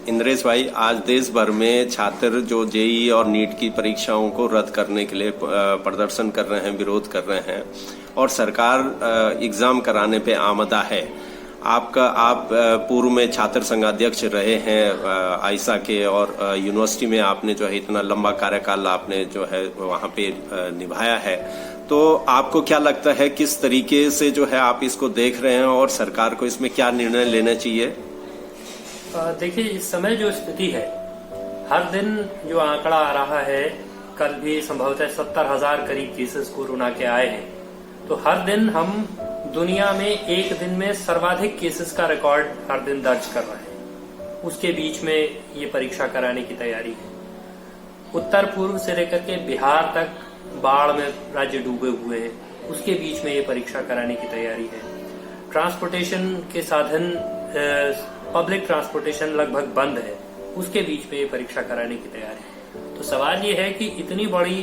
इंद्रेश भाई, आज देश भर में छात्र जो जेईई और नीट की परीक्षाओं को रद्द करने के लिए प्रदर्शन कर रहे हैं, विरोध कर रहे हैं और सरकार एग्जाम कराने पे आमदा है। आप पूर्व में छात्र संघाध्यक्ष रहे हैं आइसा के और यूनिवर्सिटी में आपने जो है इतना लंबा कार्यकाल आपने जो है वहां पे निभाया है, तो आपको क्या लगता है किस तरीके से जो है आप इसको देख रहे हैं और सरकार को इसमें क्या निर्णय लेना चाहिए? देखिए, इस समय जो स्थिति है, हर दिन जो आंकड़ा आ रहा है, कल भी संभवतः 70,000 करीब केसेस कोरोना के आए हैं, तो हर दिन हम दुनिया में एक दिन में सर्वाधिक केसेस का रिकॉर्ड हर दिन दर्ज कर रहे हैं। उसके बीच में ये परीक्षा कराने की तैयारी है। उत्तर पूर्व से लेकर के बिहार तक बाढ़ में राज्य डूबे हुए हैं, उसके बीच में ये परीक्षा कराने की तैयारी है। ट्रांसपोर्टेशन के साधन, पब्लिक ट्रांसपोर्टेशन लगभग बंद है, उसके बीच में ये परीक्षा कराने की तैयारी है। तो सवाल ये है कि इतनी बड़ी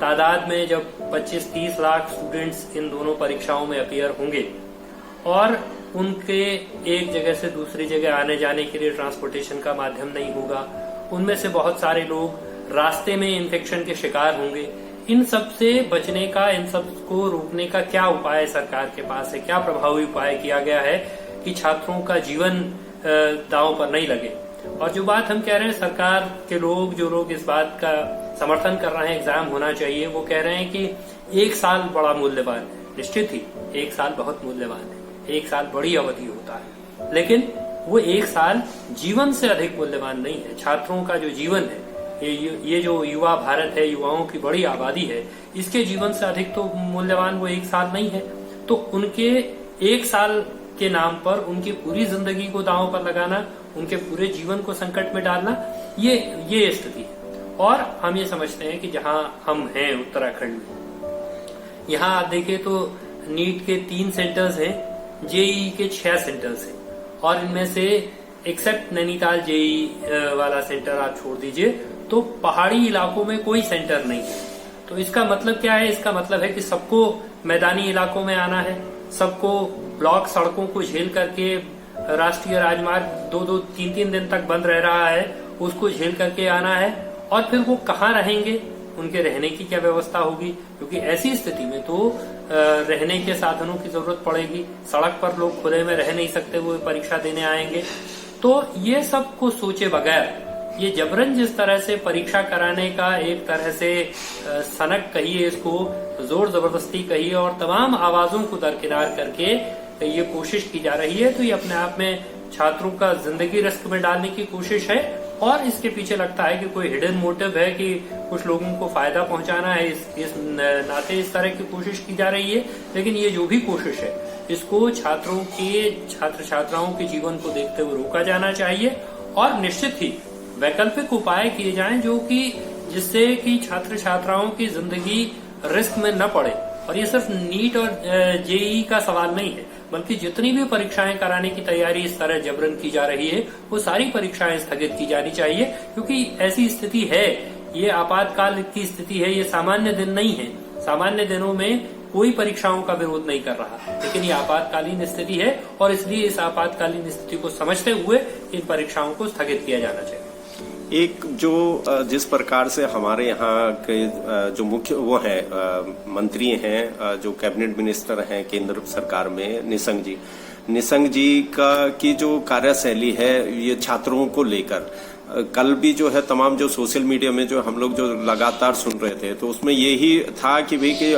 तादाद में जब 25-30 लाख स्टूडेंट्स इन दोनों परीक्षाओं में अपीयर होंगे और उनके एक जगह से दूसरी जगह आने जाने के लिए ट्रांसपोर्टेशन का माध्यम नहीं होगा, उनमें से बहुत सारे लोग रास्ते में इन्फेक्शन के शिकार होंगे। इन सब से बचने का, इन सब को रोकने का क्या उपाय सरकार के पास है? क्या प्रभावी उपाय किया गया है कि छात्रों का जीवन दांव पर नहीं लगे? और जो बात हम कह रहे हैं, सरकार के लोग, जो लोग इस बात का समर्थन कर रहे हैं एग्जाम होना चाहिए, वो कह रहे हैं कि एक साल बड़ा मूल्यवान है। निश्चित ही एक साल बहुत मूल्यवान है, एक साल बड़ी अवधि होता है, लेकिन वो एक साल जीवन से अधिक मूल्यवान नहीं है। छात्रों का जो जीवन है, ये जो युवा भारत है, युवाओं की बड़ी आबादी है, इसके जीवन से अधिक तो मूल्यवान वो एक साल नहीं है। तो उनके एक साल के नाम पर उनकी पूरी जिंदगी को दांव पर लगाना, उनके पूरे जीवन को संकट में डालना, ये स्थिति है। और हम ये समझते हैं कि जहां हम हैं उत्तराखंड में, यहाँ आप देखें तो नीट के 3 सेंटर्स हैं, जेईई के 6 सेंटर्स हैं, और इनमें से एक्सेप्ट नैनीताल जेईई वाला सेंटर आप छोड़ दीजिए तो पहाड़ी इलाकों में कोई सेंटर नहीं है। तो इसका मतलब क्या है? इसका मतलब है कि सबको मैदानी इलाकों में आना है, सबको ब्लॉक सड़कों को झेल करके, राष्ट्रीय राजमार्ग 2-2, 3-3 दिन तक बंद रह रहा है, उसको झेल करके आना है। और फिर वो कहाँ रहेंगे, उनके रहने की क्या व्यवस्था होगी? क्योंकि ऐसी स्थिति में तो रहने के साधनों की जरूरत पड़ेगी। सड़क पर लोग खुले में रह नहीं सकते, वो परीक्षा देने आएंगे। तो ये सब को सोचे बगैर ये जबरन जिस तरह से परीक्षा कराने का, एक तरह से सनक कहिए, इसको जोर जबरदस्ती कहिए, और तमाम आवाजों को दरकिनार करके ये कोशिश की जा रही है, तो ये अपने आप में छात्रों का जिंदगी रिस्क में डालने की कोशिश है। और इसके पीछे लगता है कि कोई हिडन मोटिव है कि कुछ लोगों को फायदा पहुंचाना है, इस नाते इस तरह की कोशिश की जा रही है। लेकिन ये जो भी कोशिश है, इसको छात्र छात्राओं के जीवन को देखते हुए रोका जाना चाहिए, और निश्चित ही वैकल्पिक उपाय किए जाएं जो कि जिससे कि छात्र छात्राओं की जिंदगी रिस्क में न पड़े। और ये सिर्फ नीट और जेईई का सवाल नहीं है, बल्कि जितनी भी परीक्षाएं कराने की तैयारी इस तरह जबरन की जा रही है, वो सारी परीक्षाएं स्थगित की जानी चाहिए। क्योंकि ऐसी स्थिति है, ये आपातकाल की स्थिति है, ये सामान्य दिन नहीं है। सामान्य दिनों में कोई परीक्षाओं का विरोध नहीं कर रहा, लेकिन ये आपातकालीन स्थिति है, और इसलिए इस आपातकालीन स्थिति को समझते हुए इन परीक्षाओं को स्थगित किया जाना चाहिए। एक जो जिस प्रकार से हमारे यहाँ के जो मुख्य वो है मंत्री हैं, जो कैबिनेट मिनिस्टर हैं केंद्र सरकार में, निशंक जी की जो कार्यशैली है ये छात्रों को लेकर, कल भी जो है तमाम जो सोशल मीडिया में जो हम लोग जो लगातार सुन रहे थे, तो उसमें यही था कि भाई कि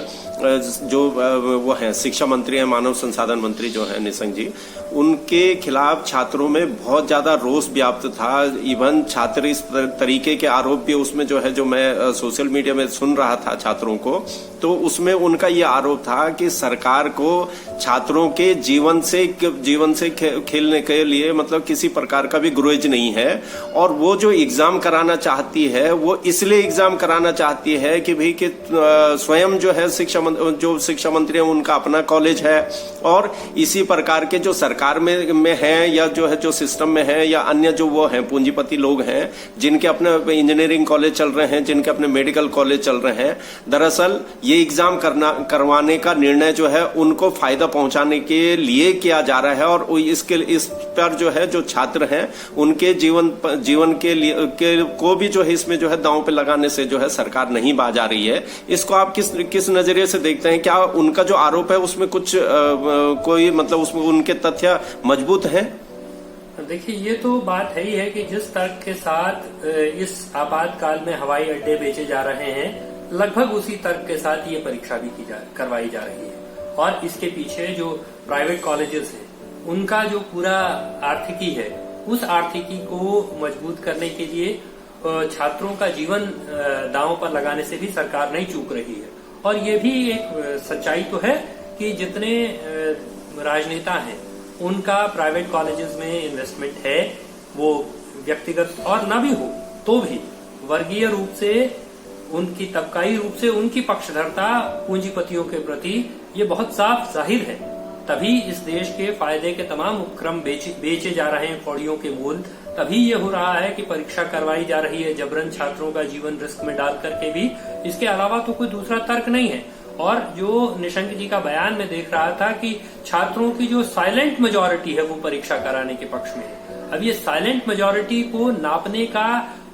जो वो है शिक्षा मंत्री है, मानव संसाधन मंत्री जो है निशंक जी, उनके खिलाफ छात्रों में बहुत ज्यादा रोष व्याप्त था। इवन छात्र इस तरीके के आरोप भी उसमें जो है, जो मैं सोशल मीडिया में सुन रहा था छात्रों को, तो उसमें उनका ये आरोप था कि सरकार को छात्रों के जीवन से खेलने के लिए मतलब किसी प्रकार का भी गुरेज नहीं है, और वो जो एग्जाम कराना चाहती है वो इसलिए एग्जाम कराना चाहती है कि भाई कि स्वयं जो है शिक्षा मंत्री है उनका अपना कॉलेज है, और इसी प्रकार के जो सरकार में है या जो सिस्टम में है या अन्य जो वो हैं पूंजीपति लोग हैं जिनके अपने इंजीनियरिंग कॉलेज चल रहे हैं, जिनके अपने मेडिकल कॉलेज चल रहे हैं, दरअसल ये एग्जाम करवाने का निर्णय जो है उनको फायदा पहुंचाने के लिए किया जा रहा है। और इस पर जो है जो छात्र हैं उनके जीवन के को भी जो है इसमें जो है दांव पे लगाने से जो है सरकार नहीं बाज आ रही है। इसको आप किस नजरिए से देखते हैं? क्या उनका जो आरोप है उसमें कुछ कोई मतलब उसमें उनके तथ्य मजबूत हैं? देखिए, ये तो बात है ही है कि जिस तर्क के साथ इस आपातकाल में हवाई अड्डे बेचे जा रहे हैं, लगभग उसी तर्क के साथ ये परीक्षा भी करवाई जा रही है। और इसके पीछे जो प्राइवेट कॉलेजेस हैं उनका जो पूरा आर्थिकी है, उस आर्थिकी को मजबूत करने के लिए छात्रों का जीवन दांव पर लगाने से भी सरकार नहीं चूक रही है। और ये भी एक सच्चाई तो है कि जितने राजनेता हैं उनका प्राइवेट कॉलेजेस में इन्वेस्टमेंट है, वो व्यक्तिगत और न भी हो तो भी वर्गीय रूप से उनकी तबकाई रूप से उनकी पक्षधरता पूंजीपतियों के प्रति ये बहुत साफ जाहिर है। तभी इस देश के फायदे के तमाम उपक्रम बेचे जा रहे हैं कौड़ियों के मोल। तभी ये हो रहा है कि परीक्षा करवाई जा रही है जबरन छात्रों का जीवन रिस्क में डाल करके भी। इसके अलावा तो कोई दूसरा तर्क नहीं है। और जो निशंक जी का बयान में देख रहा था कि छात्रों की जो साइलेंट मेजॉरिटी है वो परीक्षा कराने के पक्ष में है। अब ये साइलेंट मेजॉरिटी को नापने का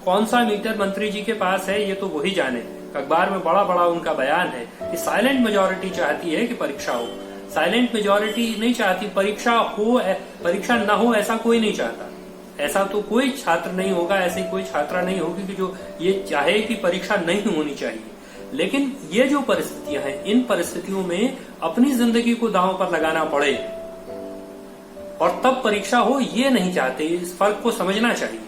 कौन सा मीटर मंत्री जी के पास है ये तो वही जाने। अखबार में बड़ा बड़ा उनका बयान है कि साइलेंट मेजॉरिटी चाहती है कि परीक्षा हो। साइलेंट मेजॉरिटी नहीं चाहती परीक्षा हो, परीक्षा न हो ऐसा कोई नहीं चाहता। ऐसा तो कोई छात्र नहीं होगा, ऐसी कोई छात्रा नहीं होगी कि जो ये चाहे कि परीक्षा नहीं होनी चाहिए। लेकिन ये जो परिस्थितियां हैं, इन परिस्थितियों में अपनी जिंदगी को दांव पर लगाना पड़े और तब परीक्षा हो, ये नहीं चाहते। इस फर्क को समझना चाहिए।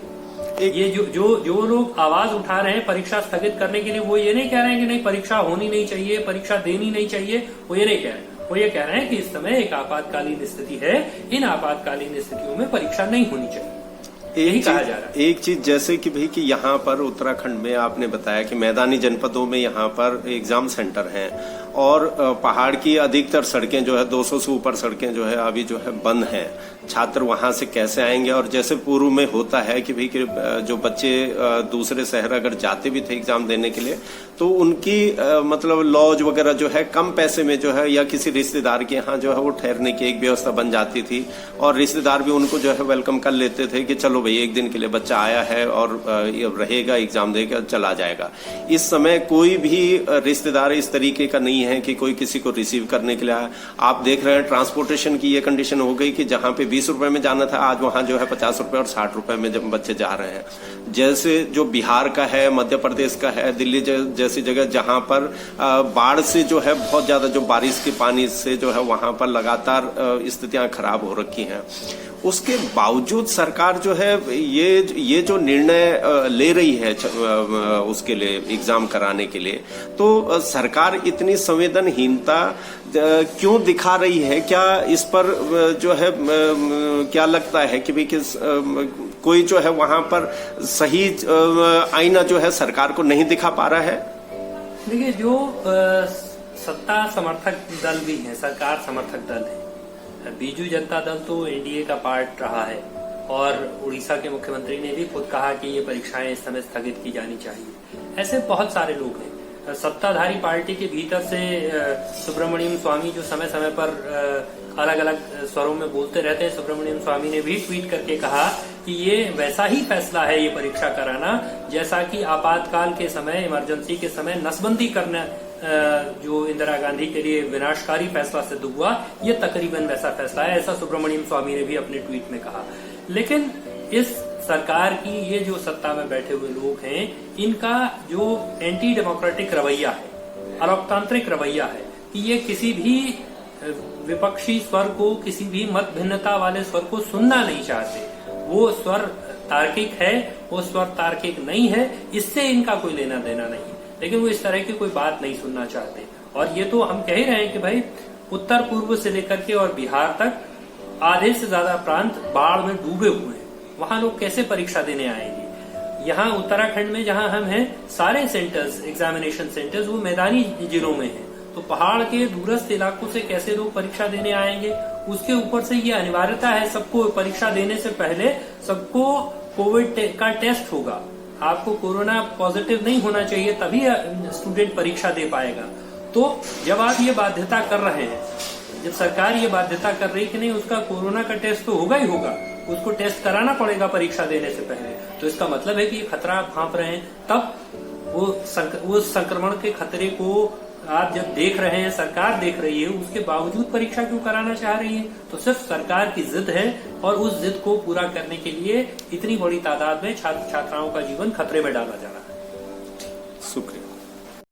ये जो लोग आवाज उठा रहे हैं परीक्षा स्थगित करने के लिए, वो ये नहीं कह रहे हैं कि नहीं परीक्षा होनी नहीं चाहिए, परीक्षा देनी नहीं चाहिए, वो ये नहीं कह रहे हैं। वो ये कह रहे हैं कि इस समय एक आपातकालीन स्थिति है, इन आपातकालीन स्थितियों में परीक्षा नहीं होनी चाहिए। यही कहा जा रहा है। एक चीज जैसे कि भाई कि यहाँ पर उत्तराखंड में आपने बताया कि मैदानी जनपदों में यहाँ पर एग्जाम सेंटर हैं और पहाड़ की अधिकतर सड़कें जो है 200 से ऊपर सड़कें जो है अभी जो है बंद हैं। छात्र वहां से कैसे आएंगे? और जैसे पूर्व में होता है कि भाई कि जो बच्चे दूसरे शहर अगर जाते भी थे एग्जाम देने के लिए तो उनकी मतलब लॉज वगैरह जो है कम पैसे में जो है या किसी रिश्तेदार के यहाँ जो है वो ठहरने की एक व्यवस्था बन जाती थी और रिश्तेदार भी उनको जो है वेलकम कर लेते थे कि चलो भाई एक दिन के लिए बच्चा आया है और रहेगा, एग्जाम देगा, चला जाएगा। इस समय कोई भी रिश्तेदार इस तरीके का नहीं है कि कोई किसी को रिसीव करने के लिए आया। आप देख रहे हैं ट्रांसपोर्टेशन की ये कंडीशन हो गई कि जहां पे 20 रुपए में जाना था आज वहां जो है 50 रुपए और 60 रुपए में जब बच्चे जा रहे हैं। जैसे जो बिहार का है, मध्य प्रदेश का है, दिल्ली जैसी जगह जहां पर बाढ़ से जो है बहुत ज्यादा जो बारिश के पानी से जो है वहां पर लगातार स्थितियां खराब हो रखी हैं, उसके बावजूद सरकार जो है ये जो निर्णय ले रही है उसके लिए एग्जाम कराने के लिए, तो सरकार इतनी संवेदनहीनता क्यों दिखा रही है? क्या इस पर जो है क्या लगता है कि भाई कोई जो है वहां पर सही आईना जो है सरकार को नहीं दिखा पा रहा है? देखिए, जो सत्ता समर्थक दल भी है, सरकार समर्थक दल है, बीजू जनता दल तो एनडीए का पार्ट रहा है और उड़ीसा के मुख्यमंत्री ने भी खुद कहा कि ये परीक्षाएं इस समय स्थगित की जानी चाहिए। ऐसे बहुत सारे लोग हैं। सत्ताधारी पार्टी के भीतर से सुब्रमण्यम स्वामी जो समय समय पर अलग अलग स्वरों में बोलते रहते हैं, सुब्रमण्यम स्वामी ने भी ट्वीट करके कहा कि ये वैसा ही फैसला है ये परीक्षा कराना जैसा कि आपातकाल के समय, इमरजेंसी के समय नसबंदी करना जो इंदिरा गांधी के लिए विनाशकारी फैसला सिद्ध हुआ, ये तकरीबन वैसा फैसला है। ऐसा सुब्रमण्यम स्वामी ने भी अपने ट्वीट में कहा। लेकिन इस सरकार की ये जो सत्ता में बैठे हुए लोग हैं, इनका जो एंटी डेमोक्रेटिक रवैया है, अलोकतांत्रिक रवैया है कि ये किसी भी विपक्षी स्वर को, किसी भी मत भिन्नता वाले स्वर को सुनना नहीं चाहते। वो स्वर तार्किक है, वो स्वर तार्किक नहीं है, इससे इनका कोई लेना देना नहीं। लेकिन वो इस तरह की कोई बात नहीं सुनना चाहते। और ये तो हम कह ही रहे हैं कि भाई उत्तर पूर्व से लेकर के और बिहार तक आधे से ज्यादा प्रांत बाढ़ में डूबे हुए हैं। वहां लोग कैसे परीक्षा देने आएंगे? यहाँ उत्तराखंड में जहाँ हम हैं, सारे सेंटर्स, एग्जामिनेशन सेंटर्स वो मैदानी जिलों में हैं। तो पहाड़ के दूरस्थ इलाकों से कैसे लोग परीक्षा देने आएंगे? उसके ऊपर से ये अनिवार्यता है, सबको परीक्षा देने से पहले सबको कोविड का टेस्ट होगा। आपको कोरोना पॉजिटिव नहीं होना चाहिए, तभी स्टूडेंट परीक्षा दे पाएगा। तो जब आप ये बाध्यता कर रहे हैं, जब सरकार ये बाध्यता कर रही कि नहीं उसका कोरोना का टेस्ट तो होगा ही होगा, उसको टेस्ट कराना पड़ेगा परीक्षा देने से पहले, तो इसका मतलब है कि ये खतरा आप भांप रहे हैं। तब वो संक्रमण के खतरे को आप जब देख रहे हैं, सरकार देख रही है, उसके बावजूद परीक्षा क्यों कराना चाह रही है? तो सिर्फ सरकार की जिद है, और उस जिद को पूरा करने के लिए इतनी बड़ी तादाद में छात्र छात्राओं का जीवन खतरे में डाला जा रहा है। शुक्रिया।